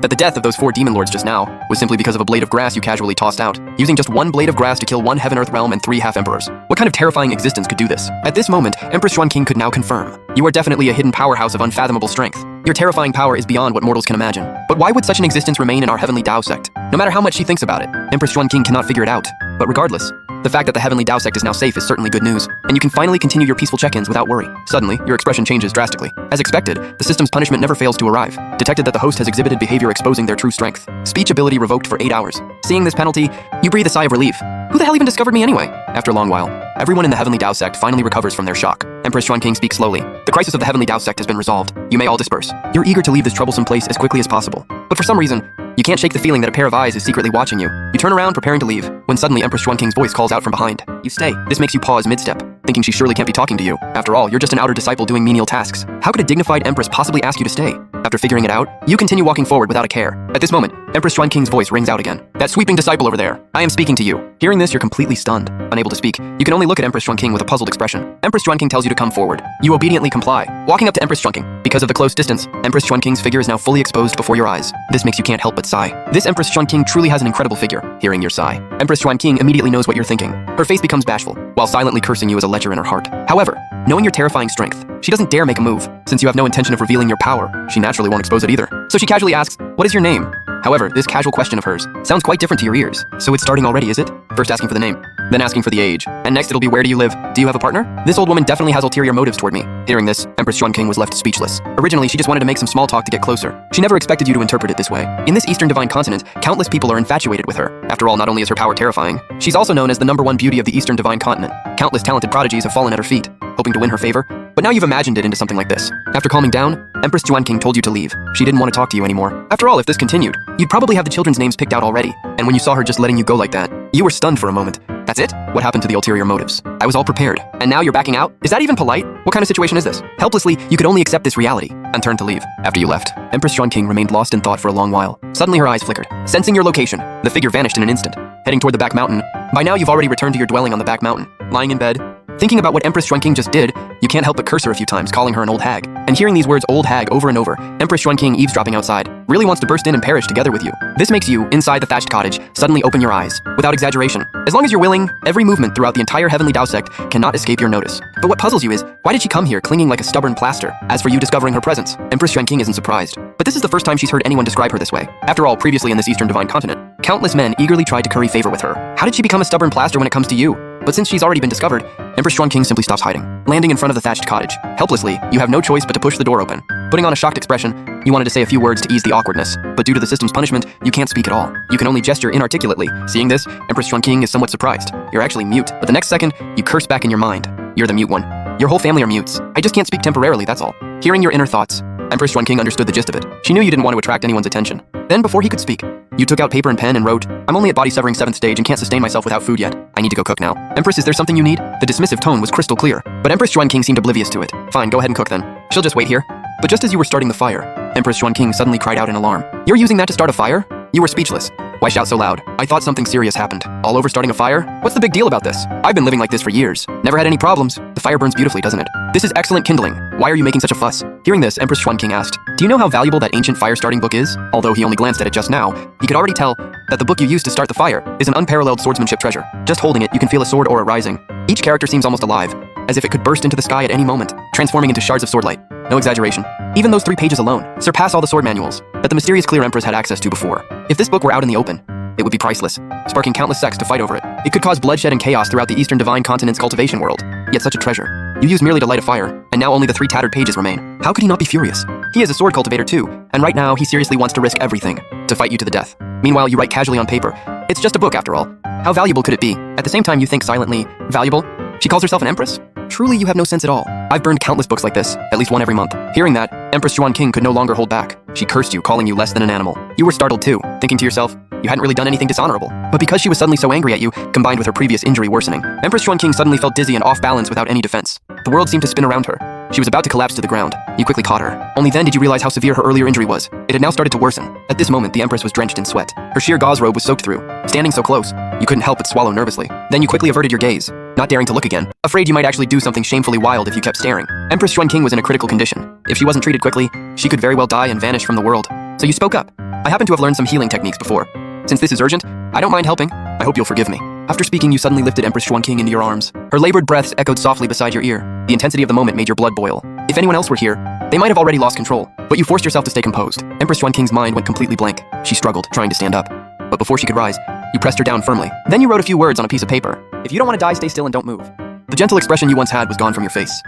that the death of those 4 demon lords just now was simply because of a blade of grass you casually tossed out, using just 1 blade of grass to kill 1 heaven-earth realm and 3 half-emperors. What kind of terrifying existence could do this? At this moment, Empress Xuanqing could now confirm. You are definitely a hidden powerhouse of unfathomable strength. Your terrifying power is beyond what mortals can imagine. But why would such an existence remain in our heavenly Dao sect? No matter how much she thinks about it, Empress Xuanqing cannot figure it out. But regardless, the fact that the heavenly Dao sect is now safe is certainly good news, and you can finally continue your peaceful check-ins without worry. Suddenly, your expression changes drastically. As expected, the system's punishment never fails to arrive. Detected that the host has exhibited behavior exposing their true strength. Speech ability revoked for 8 hours. Seeing this penalty, you breathe a sigh of relief. Who the hell even discovered me anyway? After a long while, everyone in the heavenly Dao sect finally recovers from their shock. Empress Xuanqing speaks slowly. The crisis of the heavenly Dao sect has been resolved. You may all disperse. You're eager to leave this troublesome place as quickly as possible. But for some reason, you can't shake the feeling that a pair of eyes is secretly watching you. You turn around, preparing to leave, when suddenly Empress Xuanqing's voice calls out from behind. You stay. This makes you pause mid-step, thinking she surely can't be talking to you. After all, you're just an outer disciple doing menial tasks. How could a dignified empress possibly ask you to stay? After figuring it out, you continue walking forward without a care. At this moment, Empress Xuanqing's voice rings out again. That sweeping disciple over there. I am speaking to you. Hearing this, you're completely stunned. Unable to speak, you can only look at Empress Xuanqing with a puzzled expression. Empress Xuanqing tells you to come forward. You obediently comply. Walking up to Empress Xuanqing. Because of the close distance, Empress Xuanqing's figure is now fully exposed before your eyes. This makes you can't help but sigh. This Empress Xuanqing truly has an incredible figure. Hearing your sigh, Empress Xuanqing immediately knows what you're thinking. Her face becomes bashful, while silently cursing you as a lecher in her heart. However, knowing your terrifying strength, she doesn't dare make a move. Since you have no intention of revealing your power, she naturally won't expose it either. So she casually asks, "What is your name?" However, this casual question of hers sounds quite different to your ears. So it's starting already, is it? First asking for the name, then asking for the age, and next it'll be where do you live? Do you have a partner? This old woman definitely has ulterior motives toward me. Hearing this, Empress Xuanqing was left speechless. Originally, she just wanted to make some small talk to get closer. She never expected you to interpret it this way. In this Eastern Divine Continent, countless people are infatuated with her. After all, not only is her power terrifying, she's also known as the #1 beauty of the Eastern Divine Continent. Countless talented prodigies have fallen at her feet, hoping to win her favor. But now you've imagined it into something like this. After calming down, Empress Xuanqing told you to leave. She didn't want to talk to you anymore. After all, if this continued, you'd probably have the children's names picked out already. And when you saw her just letting you go like that, you were stunned for a moment. That's it? What happened to the ulterior motives? I was all prepared. And now you're backing out? Is that even polite? What kind of situation is this? Helplessly, you could only accept this reality and turn to leave. After you left, Empress Xuanqing remained lost in thought for a long while. Suddenly her eyes flickered. Sensing your location, the figure vanished in an instant, heading toward the back mountain. By now you've already returned to your dwelling on the back mountain. Lying in bed, thinking about what Empress Xuanqing just did, you can't help but curse her a few times, calling her an old hag. And hearing these words old hag over and over, Empress Xuanqing eavesdropping outside, really wants to burst in and perish together with you. This makes you, inside the thatched cottage, suddenly open your eyes. Without exaggeration. As long as you're willing, every movement throughout the entire heavenly Dao sect cannot escape your notice. But what puzzles you is, why did she come here clinging like a stubborn plaster? As for you discovering her presence, Empress Xuanqing isn't surprised. But this is the first time she's heard anyone describe her this way. After all, previously in this Eastern Divine Continent, countless men eagerly tried to curry favor with her. How did she become a stubborn plaster when it comes to you? But since she's already been discovered, Empress Xuanqing simply stops hiding, landing in front of the thatched cottage. Helplessly, you have no choice but to push the door open. Putting on a shocked expression, you wanted to say a few words to ease the awkwardness, but due to the system's punishment, you can't speak at all. You can only gesture inarticulately. Seeing this, Empress Xuanqing is somewhat surprised. You're actually mute, but the next second, you curse back in your mind. You're the mute one. Your whole family are mutes. I just can't speak temporarily, that's all. Hearing your inner thoughts, Empress Xuanqing understood the gist of it. She knew you didn't want to attract anyone's attention. Then, before he could speak, you took out paper and pen and wrote, "I'm only at body severing 7th stage and can't sustain myself without food yet. I need to go cook now." Empress, is there something you need? The dismissive tone was crystal clear, but Empress Xuanqing seemed oblivious to it. Fine, go ahead and cook then. She'll just wait here. But just as you were starting the fire, Empress Xuanqing suddenly cried out in alarm. You're using that to start a fire? You were speechless. Why shout so loud? I thought something serious happened. All over starting a fire? What's the big deal about this? I've been living like this for years. Never had any problems. The fire burns beautifully, doesn't it? This is excellent kindling. Why are you making such a fuss? Hearing this, Empress Xuanqing asked, "Do you know how valuable that ancient fire-starting book is?" Although he only glanced at it just now, he could already tell that the book you used to start the fire is an unparalleled swordsmanship treasure. Just holding it, you can feel a sword aura rising. Each character seems almost alive, as if it could burst into the sky at any moment, transforming into shards of swordlight. No exaggeration. Even those 3 pages alone surpass all the sword manuals that the mysterious Clear Empress had access to before. If this book were out in the open, it would be priceless, sparking countless sects to fight over it. It could cause bloodshed and chaos throughout the Eastern Divine Continent's cultivation world. Yet such a treasure, you used merely to light a fire, and now only the 3 tattered pages remain. How could he not be furious? He is a sword cultivator too, and right now he seriously wants to risk everything to fight you to the death. Meanwhile, you write casually on paper. It's just a book after all. How valuable could it be? At the same time, you think silently, valuable? She calls herself an empress? Truly, you have no sense at all. I've burned countless books like this, at least one every month. Hearing that, Empress Xuanqing could no longer hold back. She cursed you, calling you less than an animal. You were startled too, thinking to yourself, you hadn't really done anything dishonorable. But because she was suddenly so angry at you, combined with her previous injury worsening, Empress Xuanqing suddenly felt dizzy and off balance without any defense. The world seemed to spin around her. She was about to collapse to the ground. You quickly caught her. Only then did you realize how severe her earlier injury was. It had now started to worsen. At this moment, the Empress was drenched in sweat. Her sheer gauze robe was soaked through. Standing so close, you couldn't help but swallow nervously. Then you quickly averted your gaze. not daring to look again, afraid you might actually do something shamefully wild if you kept staring. Empress King was in a critical condition. If she wasn't treated quickly, she could very well die and vanish from the world. So you spoke up. I happen to have learned some healing techniques before. Since this is urgent, I don't mind helping. I hope you'll forgive me. After speaking, you suddenly lifted Empress King into your arms. Her labored breaths echoed softly beside your ear. The intensity of the moment made your blood boil. If anyone else were here, they might have already lost control, but you forced yourself to stay composed. Empress King's mind went completely blank. She struggled, trying to stand up. But before she could rise, you pressed her down firmly. Then you wrote a few words on a piece of paper. If you don't want to die, stay still and don't move. The gentle expression you once had was gone from your face.